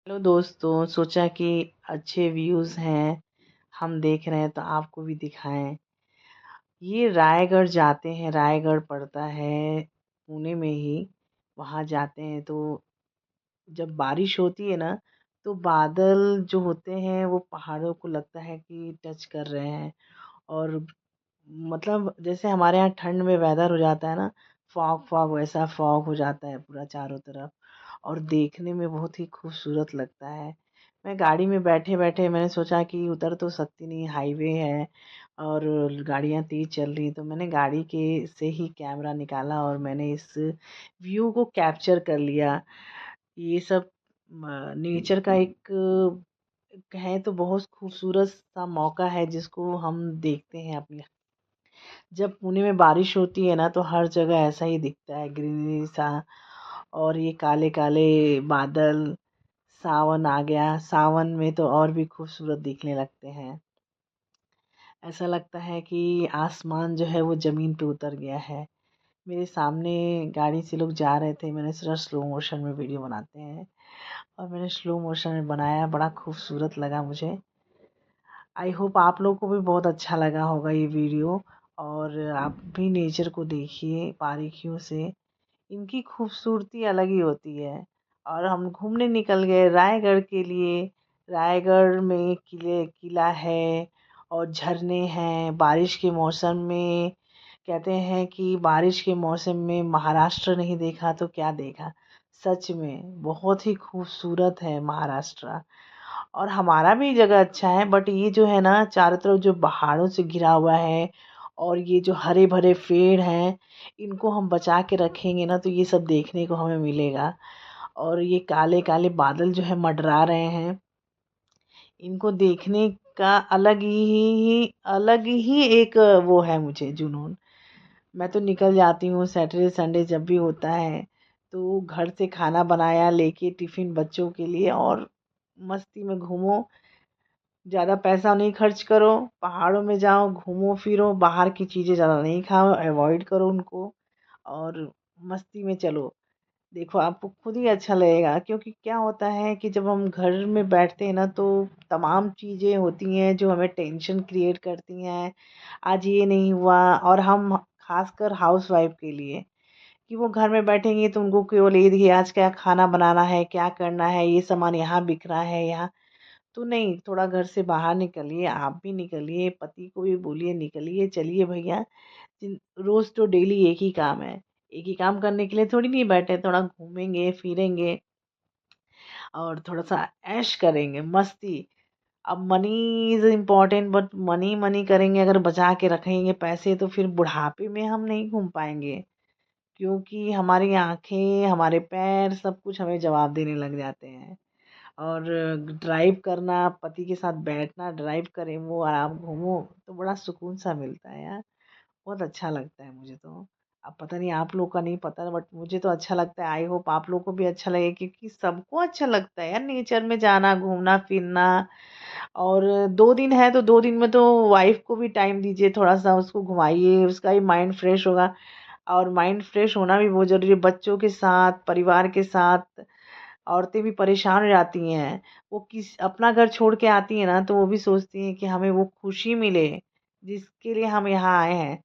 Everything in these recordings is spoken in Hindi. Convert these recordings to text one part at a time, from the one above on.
हेलो दोस्तों, सोचा कि अच्छे व्यूज़ हैं, हम देख रहे हैं तो आपको भी दिखाएं। ये रायगढ़ जाते हैं, रायगढ़ पड़ता है पुणे में ही। वहाँ जाते हैं तो जब बारिश होती है ना, तो बादल जो होते हैं वो पहाड़ों को लगता है कि टच कर रहे हैं। और मतलब जैसे हमारे यहाँ ठंड में वेदर हो जाता है ना, फॉग फॉग वैसा फॉग हो जाता है पूरा चारों तरफ। और देखने में बहुत ही खूबसूरत लगता है। मैं गाड़ी में बैठे बैठे मैंने सोचा कि उतर तो सकती नहीं, हाईवे है और गाड़ियाँ तेज चल रही, तो मैंने गाड़ी के से ही कैमरा निकाला और मैंने इस व्यू को कैप्चर कर लिया। ये सब नेचर का एक कहें तो बहुत खूबसूरत सा मौका है जिसको हम देखते हैं अपने। जब पुणे में बारिश होती है ना, तो हर जगह ऐसा ही दिखता है, ग्रीनरी सा। और ये काले काले बादल, सावन आ गया, सावन में तो और भी खूबसूरत दिखने लगते हैं। ऐसा लगता है कि आसमान जो है वो ज़मीन पे उतर गया है। मेरे सामने गाड़ी से लोग जा रहे थे, मैंने सोचा स्लो मोशन में वीडियो बनाते हैं, और मैंने स्लो मोशन में बनाया, बड़ा खूबसूरत लगा मुझे। आई होप आप लोगों को भी बहुत अच्छा लगा होगा ये वीडियो। और आप भी नेचर को देखिए बारीकियों से, इनकी खूबसूरती अलग ही होती है। और हम घूमने निकल गए रायगढ़ के लिए। रायगढ़ में किला है और झरने हैं। बारिश के मौसम में कहते हैं कि बारिश के मौसम में महाराष्ट्र नहीं देखा तो क्या देखा। सच में बहुत ही खूबसूरत है महाराष्ट्र। और हमारा भी जगह अच्छा है, बट ये जो है ना, चारों तरफ जो पहाड़ों से घिरा हुआ है और ये जो हरे भरे पेड़ हैं, इनको हम बचा के रखेंगे ना तो ये सब देखने को हमें मिलेगा। और ये काले काले बादल जो है मंडरा रहे हैं, इनको देखने का अलग ही एक वो है मुझे जुनून। मैं तो निकल जाती हूँ सैटरडे संडे जब भी होता है, तो घर से खाना बनाया लेके टिफ़िन बच्चों के लिए, और मस्ती में घूमो। ज़्यादा पैसा नहीं खर्च करो, पहाड़ों में जाओ, घूमो फिरो, बाहर की चीज़ें ज़्यादा नहीं खाओ, अवॉइड करो उनको, और मस्ती में चलो। देखो आपको खुद ही अच्छा लगेगा, क्योंकि क्या होता है कि जब हम घर में बैठते हैं ना, तो तमाम चीज़ें होती हैं जो हमें टेंशन क्रिएट करती हैं। आज ये नहीं हुआ, और हम खासकर हाउस वाइफ के लिए, कि वो घर में बैठेंगे तो उनको केवल ये देखिए आज क्या खाना बनाना है, क्या करना है, ये सामान यहाँ बिक रहा है यहाँ। तो नहीं, थोड़ा घर से बाहर निकलिए, आप भी निकलिए, पति को भी बोलिए निकलिए, चलिए भैया। रोज तो डेली एक ही काम है, एक ही काम करने के लिए थोड़ी नहीं बैठे, थोड़ा घूमेंगे फिरेंगे और थोड़ा सा ऐश करेंगे, मस्ती। अब money is important, but money money करेंगे, अगर बचा के रखेंगे पैसे तो फिर बुढ़ापे में हम नहीं घूम पाएंगे, क्योंकि हमारी आंखें, हमारे पैर, सब कुछ हमें जवाब देने लग जाते हैं। और ड्राइव करना, पति के साथ बैठना, ड्राइव करें वो और आप घूमो, तो बड़ा सुकून सा मिलता है यार। बहुत अच्छा लगता है मुझे तो। अब पता नहीं आप लोग का नहीं पता, बट मुझे तो अच्छा लगता है। आई होप आप लोग को भी अच्छा लगे, क्योंकि सबको अच्छा लगता है यार नेचर में जाना, घूमना फिरना। और 2 दिन है तो 2 दिन में तो वाइफ को भी टाइम दीजिए, थोड़ा सा उसको घुमाइए, उसका भी माइंड फ्रेश होगा। और माइंड फ्रेश होना भी बहुत ज़रूरी है, बच्चों के साथ, परिवार के साथ। औरतें भी परेशान हो जाती हैं, वो किस अपना घर छोड़ के आती हैं ना, तो वो भी सोचती हैं कि हमें वो खुशी मिले जिसके लिए हम यहाँ आए हैं।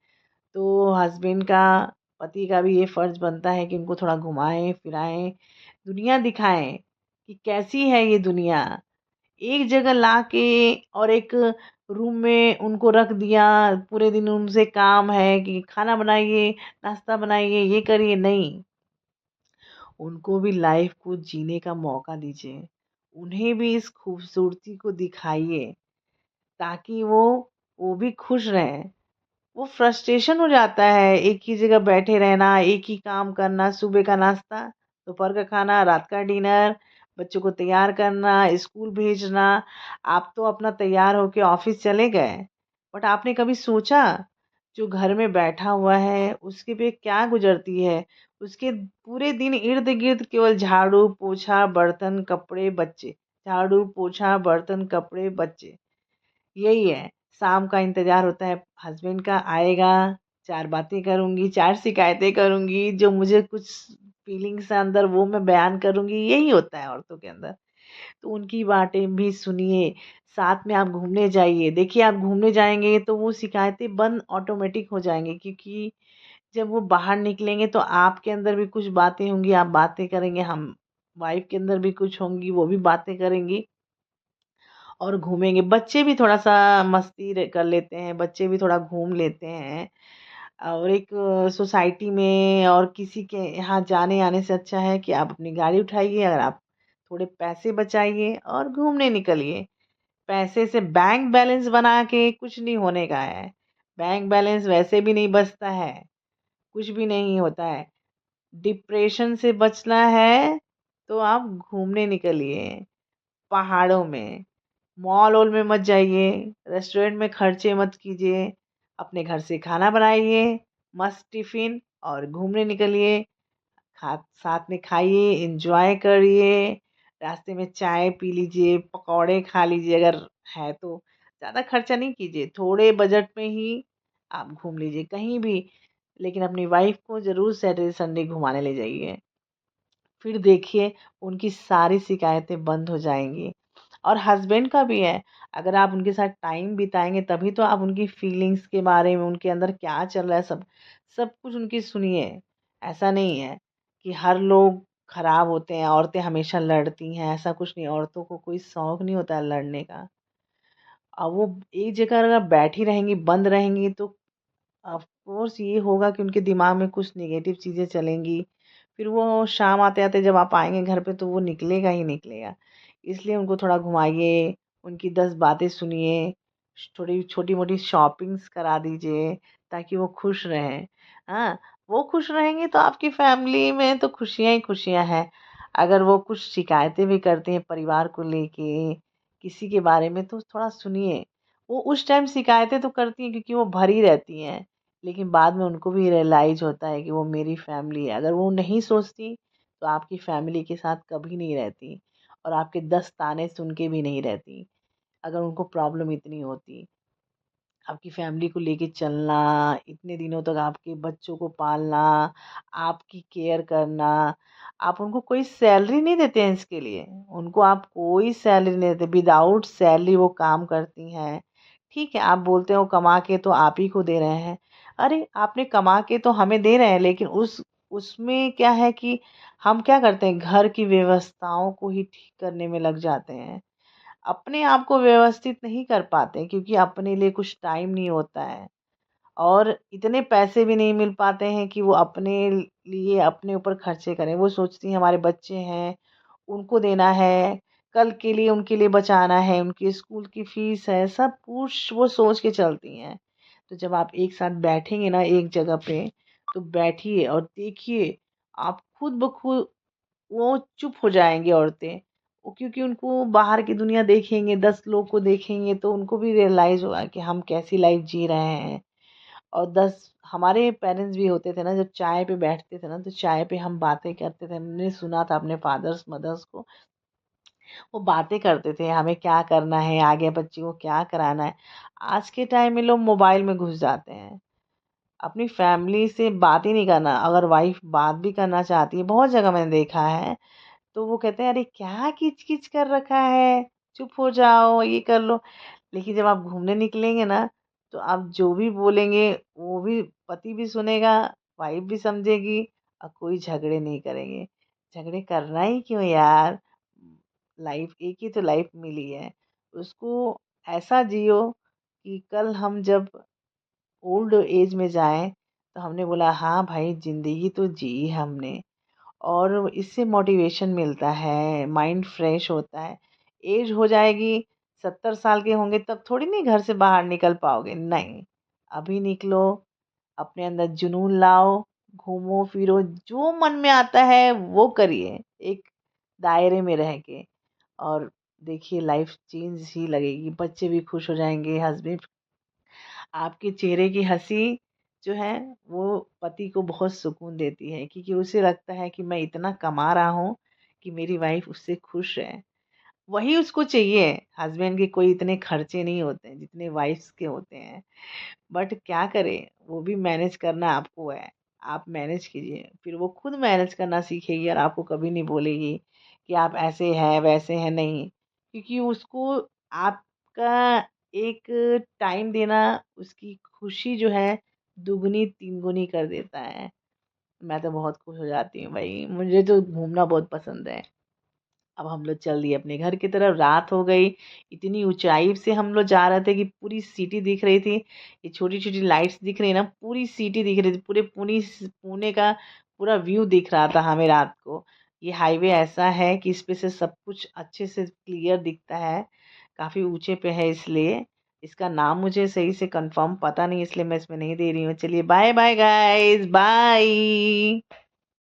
तो हस्बैंड का, पति का भी ये फ़र्ज़ बनता है कि उनको थोड़ा घुमाएं फिराएं, दुनिया दिखाएं कि कैसी है ये दुनिया। एक जगह ला के और एक रूम में उनको रख दिया, पूरे दिन उनसे काम है कि खाना बनाइए, नाश्ता बनाइए, ये करिए, नहीं। उनको भी लाइफ को जीने का मौका दीजिए, उन्हें भी इस खूबसूरती को दिखाइए, ताकि वो भी खुश रहें। वो फ्रस्ट्रेशन हो जाता है एक ही जगह बैठे रहना, एक ही काम करना, सुबह का नाश्ता, दोपहर का खाना, रात का डिनर, बच्चों को तैयार करना, स्कूल भेजना। आप तो अपना तैयार होके ऑफिस चले गए, बट आपने कभी सोचा जो घर में बैठा हुआ है उसके पे क्या गुजरती है? उसके पूरे दिन इर्द गिर्द केवल झाड़ू पोछा बर्तन कपड़े बच्चे, झाड़ू पोछा बर्तन कपड़े बच्चे, यही है। शाम का इंतज़ार होता है, हस्बैंड का आएगा, 4 बातें करूँगी, 4 शिकायतें करूँगी, जो मुझे कुछ फीलिंग्स है अंदर वो मैं बयान करूँगी, यही होता है औरतों के अंदर। तो उनकी बातें भी सुनिए, साथ में आप घूमने जाइए। देखिए आप घूमने जाएँगे तो वो शिकायतें बंद ऑटोमेटिक हो जाएँगी, क्योंकि जब वो बाहर निकलेंगे तो आपके अंदर भी कुछ बातें होंगी, आप बातें करेंगे, हम वाइफ के अंदर भी कुछ होंगी, वो भी बातें करेंगी और घूमेंगे। बच्चे भी थोड़ा-सा मस्ती कर लेते हैं, बच्चे भी थोड़ा घूम लेते हैं। और एक सोसाइटी में और किसी के यहाँ जाने-आने से अच्छा है कि आप अपनी गाड़ी उठाइए, अगर आप थोड़े पैसे बचाइए और घूमने निकलिए। पैसे से बैंक बैलेंस बना के कुछ नहीं होने का है। बैंक बैलेंस वैसे भी नहीं बचता है, कुछ भी नहीं होता है। डिप्रेशन से बचना है तो आप घूमने निकलिए पहाड़ों में। मॉल-वॉल में मत जाइए, रेस्टोरेंट में खर्चे मत कीजिए, अपने घर से खाना बनाइए, मस्त टिफ़िन और घूमने निकलिए। साथ में खाइए, एन्जॉय करिए, रास्ते में चाय पी लीजिए, पकौड़े खा लीजिए अगर है तो। ज़्यादा खर्चा नहीं कीजिए, थोड़े बजट में ही आप घूम लीजिए कहीं भी, लेकिन अपनी वाइफ़ को ज़रूर सैटरडे संडे घुमाने ले जाइए। फिर देखिए उनकी सारी शिकायतें बंद हो जाएँगी। और हस्बैंड का भी है, अगर आप उनके साथ टाइम बिताएँगे तभी तो आप उनकी फीलिंग्स के बारे में, उनके अंदर क्या चल रहा है, सब सब कुछ उनकी सुनिए। ऐसा नहीं है कि हर लोग खराब होते हैं, औरतें हमेशा लड़ती हैं, ऐसा कुछ नहीं, औरतों को कोई शौक नहीं होता है लड़ने का। अब वो एक जगह अगर बैठी रहेंगी, बंद रहेंगी तो ऑफ कोर्स ये होगा कि उनके दिमाग में कुछ नेगेटिव चीज़ें चलेंगी। फिर वो शाम आते-आते जब आप आएँगे घर पे तो वो निकलेगा ही निकलेगा। इसलिए उनको थोड़ा घुमाइए, उनकी 10 बातें सुनिए, थोड़ी छोटी-मोटी शॉपिंग्स करा दीजिए ताकि वो खुश रहें। हाँ, वो खुश रहेंगे तो आपकी फैमिली में तो खुशियाँ ही खुशियाँ हैं। अगर वो कुछ शिकायतें भी करते हैं परिवार को लेके, किसी के बारे में तो थोड़ा सुनिए। वो उस टाइम शिकायतें तो करती हैं क्योंकि वो भरी रहती हैं, लेकिन बाद में उनको भी रियलाइज़ होता है कि वो मेरी फैमिली है। अगर वो नहीं सोचती, तो आपकी फैमिली के साथ कभी नहीं रहती और आपके 10 ताने सुन के भी नहीं रहती, अगर उनको प्रॉब्लम इतनी होती। आपकी फैमिली को लेके चलना, इतने दिनों तक आपके बच्चों को पालना, आपकी केयर करना, आप उनको कोई सैलरी नहीं देते हैं इसके लिए। उनको आप कोई सैलरी नहीं देते, विदाउट सैलरी वो काम करती हैं। ठीक है, आप बोलते हो कमा के तो आप ही को दे रहे हैं। अरे! आपने कमा के तो हमें दे रहे हैं, लेकिन उसमें क्या है कि हम क्या करते हैं, घर की व्यवस्थाओं को ही ठीक करने में लग जाते हैं। अपने आप को व्यवस्थित नहीं कर पाते क्योंकि अपने लिए कुछ टाइम नहीं होता है और इतने पैसे भी नहीं मिल पाते हैं कि वो अपने लिए अपने ऊपर खर्चे करें। वो सोचती हैं हमारे बच्चे हैं, उनको देना है, कल के लिए उनके लिए बचाना है, उनकी स्कूल की फीस है, सब कुछ वो सोच के चलती हैं। तो जब आप एक साथ बैठेंगे ना एक जगह पे, तो बैठिए और देखिए, आप खुद ब खुद वो चुप हो जाएँगी औरतें। वो क्योंकि उनको बाहर की दुनिया देखेंगे, 10 लोग को देखेंगे तो उनको भी रियलाइज़ होगा कि हम कैसी लाइफ़ जी रहे हैं। और 10 हमारे पेरेंट्स भी होते थे ना, जब चाय पे बैठते थे ना, तो चाय पे हम बातें करते थे। हमने सुना था अपने फादर्स, मदर्स को, वो बातें करते थे, हमें क्या करना है, आगे बच्चे को क्या कराना है। आज के टाइम में लोग मोबाइल में घुस जाते हैं। अपनी फैमिली से बात ही नहीं करना, अगर वाइफ़ बात भी करना चाहती है, बहुत जगह मैंने देखा है तो वो कहते हैं अरे क्या किच-किच कर रखा है, चुप हो जाओ, ये कर लो। लेकिन जब आप घूमने निकलेंगे ना, तो आप जो भी बोलेंगे वो भी पति भी सुनेगा, वाइफ भी समझेगी और कोई झगड़े नहीं करेंगे। झगड़े करना ही क्यों यार? लाइफ एक ही तो लाइफ मिली है, उसको ऐसा जियो कि कल हम जब ओल्ड एज में जाएँ, तो हमने बोला हाँ भाई ज़िंदगी तो जी हमने। और इससे मोटिवेशन मिलता है, माइंड फ्रेश होता है। एज हो जाएगी, 70 साल के होंगे तब थोड़ी नहीं घर से बाहर निकल पाओगे, नहीं। अभी निकलो, अपने अंदर जुनून लाओ, घूमो-फिरो, जो मन में आता है वो करिए, एक दायरे में रह के और देखिए लाइफ चेंज ही लगेगी, बच्चे भी खुश हो जाएँगे, हस्बैंड आपके चेहरे की हँसी जो है वो पति को बहुत सुकून देती है क्योंकि उसे लगता है कि मैं इतना कमा रहा हूँ कि मेरी वाइफ उससे खुश है। वही उसको चाहिए, हस्बैंड के कोई इतने खर्चे नहीं होते हैं जितने वाइफ्स के होते हैं। बट क्या करें, वो भी मैनेज करना आपको है। आप मैनेज कीजिए, फिर वो खुद मैनेज करना सीखेगी और आपको कभी नहीं बोलेगी कि आप ऐसे हैं वैसे हैं, नहीं। क्योंकि उसको आपका एक टाइम देना उसकी खुशी जो है दुगनी तिगुनी कर देता है। मैं तो बहुत खुश हो जाती हूँ भाई, मुझे तो घूमना बहुत पसंद है। अब हम लोग चल दिए अपने घर की तरफ, रात हो गई। इतनी ऊंचाई से हम लोग जा रहे थे कि पूरी सिटी दिख रही थी। ये छोटी छोटी लाइट्स दिख रही ना, पूरी सिटी दिख रही थी, पूरे पुणे का पूरा व्यू दिख रहा था हमें रात को। ये हाईवे ऐसा है कि इस पे से सब कुछ अच्छे से क्लियर दिखता है। काफ़ी ऊंचे पे है इसलिए। इसका नाम मुझे सही से कंफर्म पता नहीं, इसलिए मैं इसमें नहीं दे रही हूँ। चलिए बाय बाय गाइस, बाय।